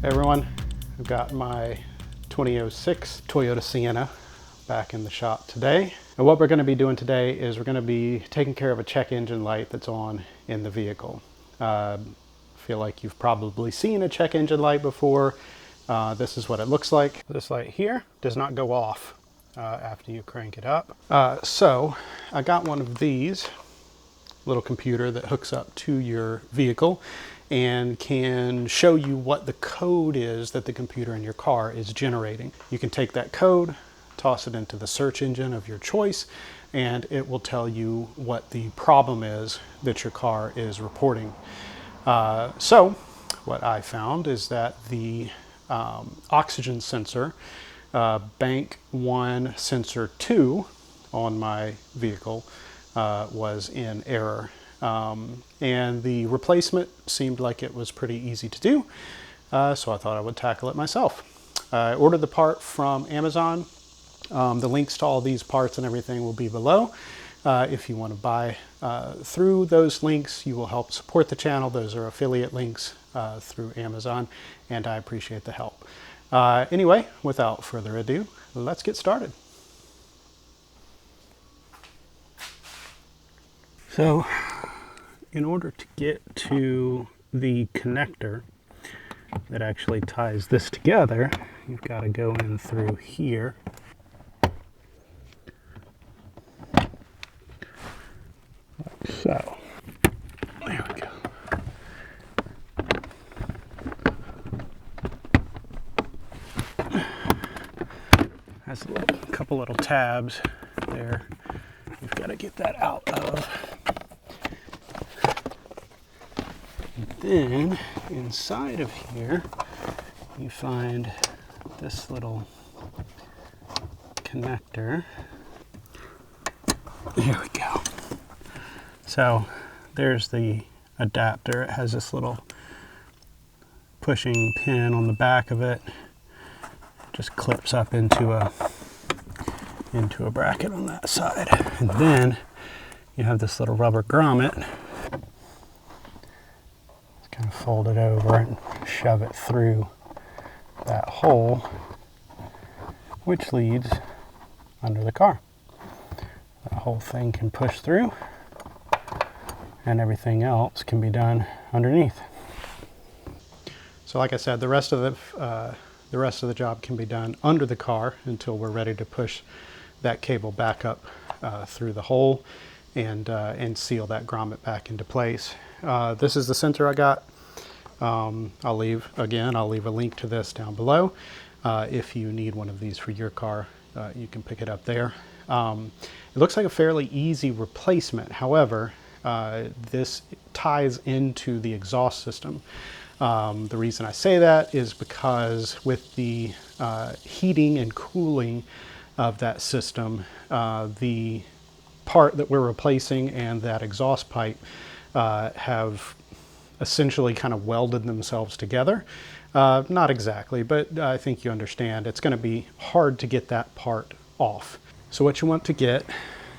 Hey everyone, I've got my 2006 Toyota Sienna back in the shop today. And what we're going to be doing today is we're going to be taking care of a check engine light that's on in the vehicle. I feel like you've probably seen a check engine light before. This is what it looks like. This light here does not go off after you crank it up. So I got one of these little computer that hooks up to your vehicle and can show you what the code is that the computer in your car is generating. You can take that code, toss it into the search engine of your choice, and it will tell you what the problem is that your car is reporting. So what I found is that the oxygen sensor, bank 1 sensor 2 on my vehicle was in error. And the replacement seemed like it was pretty easy to do, so I thought I would tackle it myself. I ordered the part from Amazon. The links to all these parts and everything will be below. If you want to buy through those links, you will help support the channel. Those are affiliate links through Amazon, and I appreciate the help. Anyway, without further ado, let's get started. So, in order to get to the connector that actually ties this together, you've got to go in through here. Like so. There we go. Has a couple little tabs there. You've got to get that out of. Then inside of here you find this little connector. There we go. So there's the adapter. It has this little pushing pin on the back of it. Just clips up into a bracket on that side. And then you have this little rubber grommet. Kind of fold it over and shove it through that hole, which leads under the car. That whole thing can push through, and everything else can be done underneath. So like I said, the rest of the job can be done under the car until we're ready to push that cable back up through the hole and seal that grommet back into place. This is the sensor I got. I'll leave a link to this down below. If you need one of these for your car, you can pick it up there. It looks like a fairly easy replacement. However, this ties into the exhaust system. The reason I say that is because with the heating and cooling of that system, the part that we're replacing and that exhaust pipe have essentially kind of welded themselves together. Not exactly, but I think you understand. It's going to be hard to get that part off. So what you want to get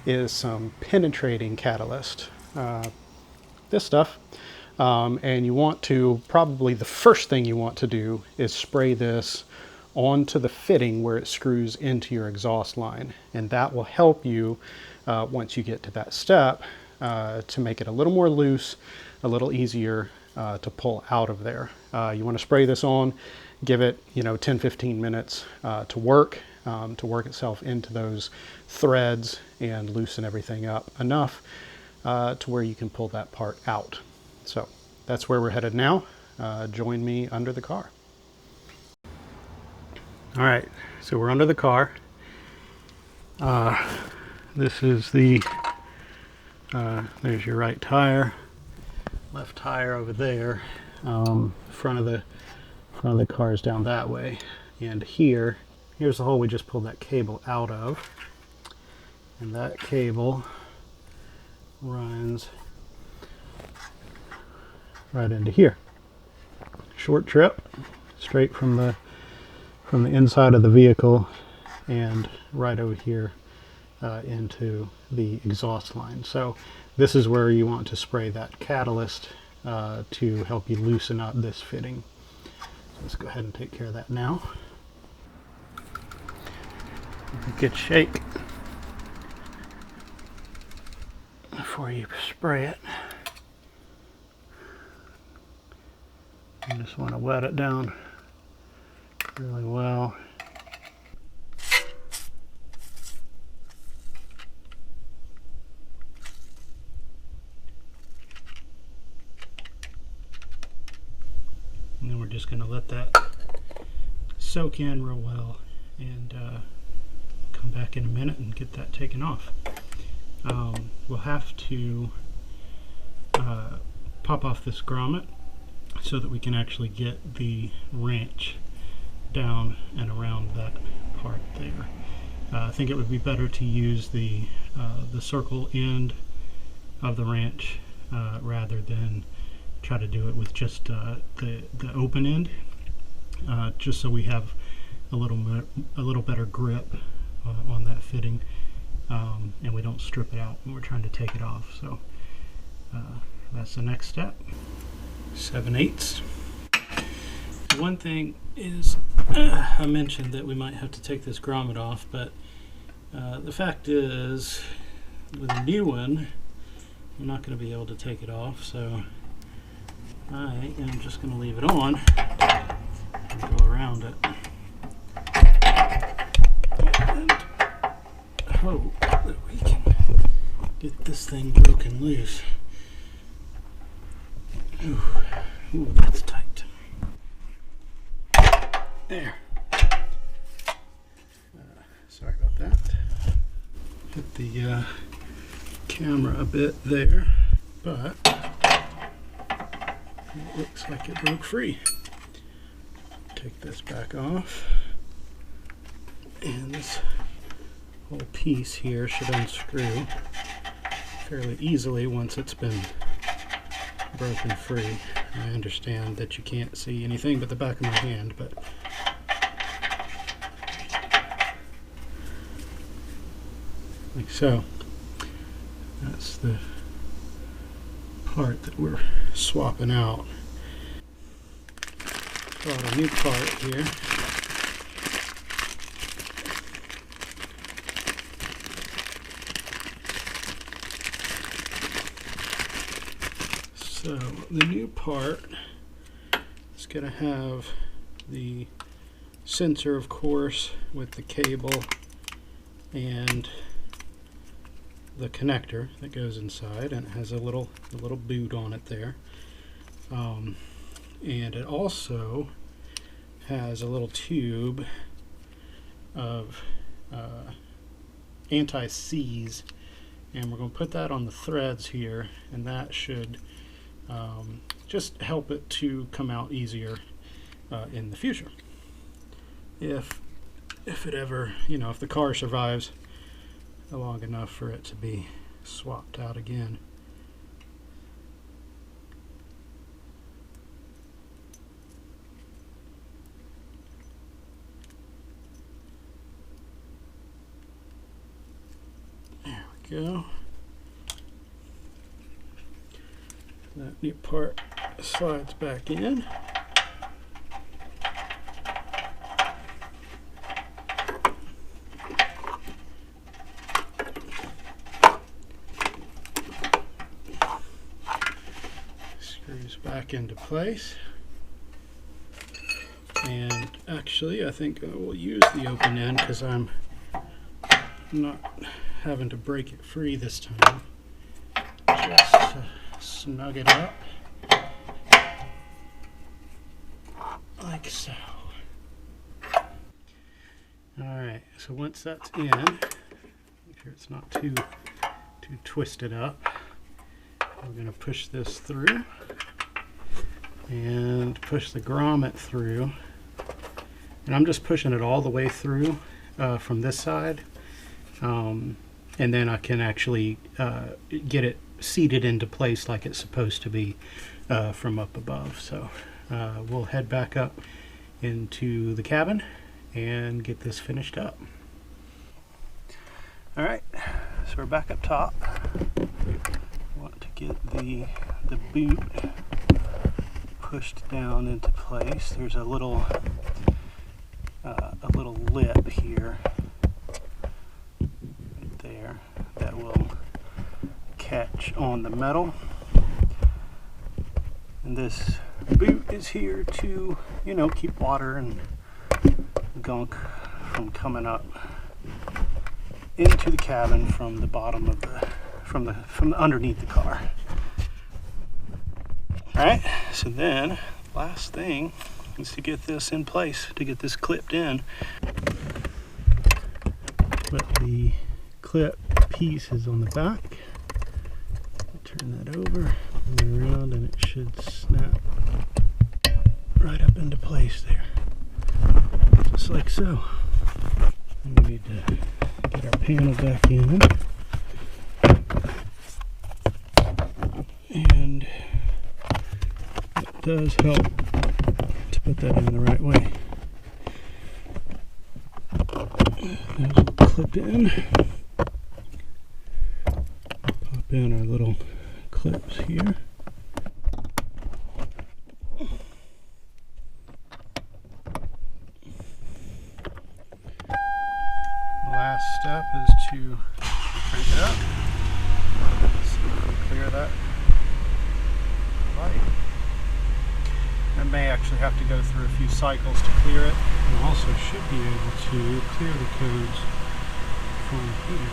is some penetrating catalyst, this stuff, and you want to, probably the first thing you want to do is spray this onto the fitting where it screws into your exhaust line, and that will help you once you get to that step to make it a little more loose, a little easier to pull out of there. You want to spray this on, give it 10-15 minutes to work itself into those threads and loosen everything up enough to where you can pull that part out. So that's where we're headed now. Join me under the car. All right, so we're under the car. This is the, there's your right tire, left tire over there. Front of the car is down that way. And here's the hole we just pulled that cable out of. And that cable runs right into here. Short trip, straight from the inside of the vehicle and right over here into the exhaust line. So this is where you want to spray that catalyst to help you loosen up this fitting. let's go ahead and take care of that now. Good shake before you spray it. You just want to wet it down really well. And then we're just going to let that soak in real well, and come back in a minute and get that taken off. We'll have to pop off this grommet so that we can actually get the wrench down and around that part there. I think it would be better to use the circle end of the wrench rather than try to do it with just the open end, just so we have a little better grip on that fitting, and we don't strip it out when we're trying to take it off. So that's the next step. 7/8. One thing is, I mentioned that we might have to take this grommet off, but the fact is, with a new one, I'm not going to be able to take it off, so I am just going to leave it on and go around it and hope that we can get this thing broken loose. Ooh, that's tight. There. Sorry about that. Hit the camera a bit there, but it looks like it broke free. Take this back off, and this whole piece here should unscrew fairly easily once it's been broken free. I understand that you can't see anything but the back of my hand, but like so. That's the part that we're swapping out. Got a new part here. So the new part is going to have the sensor, of course, with the cable and the connector that goes inside, and it has a little boot on it there, and it also has a little tube of anti-seize, and we're going to put that on the threads here, and that should just help it to come out easier in the future. If it ever, if the car survives long enough for it to be swapped out again. There we go. That new part slides back in. Screws back into place. And actually, I think I will use the open end because I'm not having to break it free this time. Just snug it up like so. Alright, so once that's in, make sure it's not too twisted up, we're going to push this through and push the grommet through, and I'm just pushing it all the way through from this side, and then I can actually get it seated into place like it's supposed to be from up above. So we'll head back up into the cabin and get this finished up. Alright, so we're back up top. Want to get the boot pushed down into place. There's a little lip here, right there, that will catch on the metal. And this boot is here to, you know, keep water and gunk from coming up into the cabin from the bottom of from underneath the car. All right, so then last thing is to get this in place, to get this clipped in. But the clip piece is on the back. Turn that over, bring it around, and it should snap right up into place there, just like so. And we need to get our panel back in, and it does help to put that in the right way. There's a clip in. Pop in our little clips here. Last step is to crank it up. So clear that light. I may actually have to go through a few cycles to clear it, and also should be able to clear the codes from here.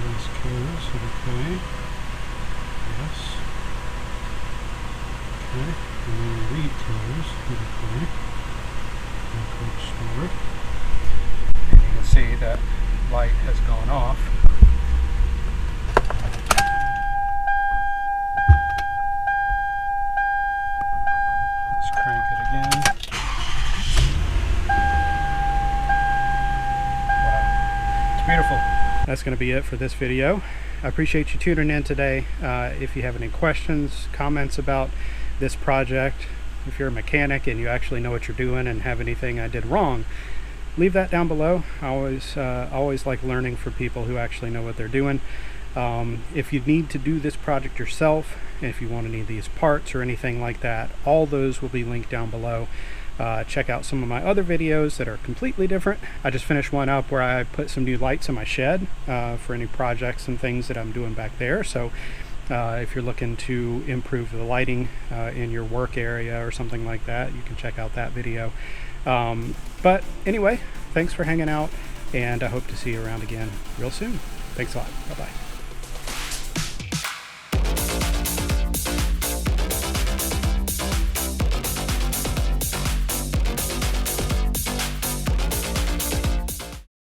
This codes, okay. Yes. Okay. And then read codes, okay. No code stored. And you can see that light has gone off. Let's crank it again. Wow. It's beautiful. That's going to be it for this video. I appreciate you tuning in today. If you have any questions, comments about this project, if you're a mechanic and you actually know what you're doing and have anything I did wrong, leave that down below. I always like learning from people who actually know what they're doing. If you need to do this project yourself, if you want any of these parts or anything like that, all those will be linked down below. Check out some of my other videos that are completely different. I just finished one up where I put some new lights in my shed for any projects and things that I'm doing back there. So if you're looking to improve the lighting in your work area or something like that, you can check out that video. But anyway, thanks for hanging out, and I hope to see you around again real soon. Thanks a lot. Bye-bye.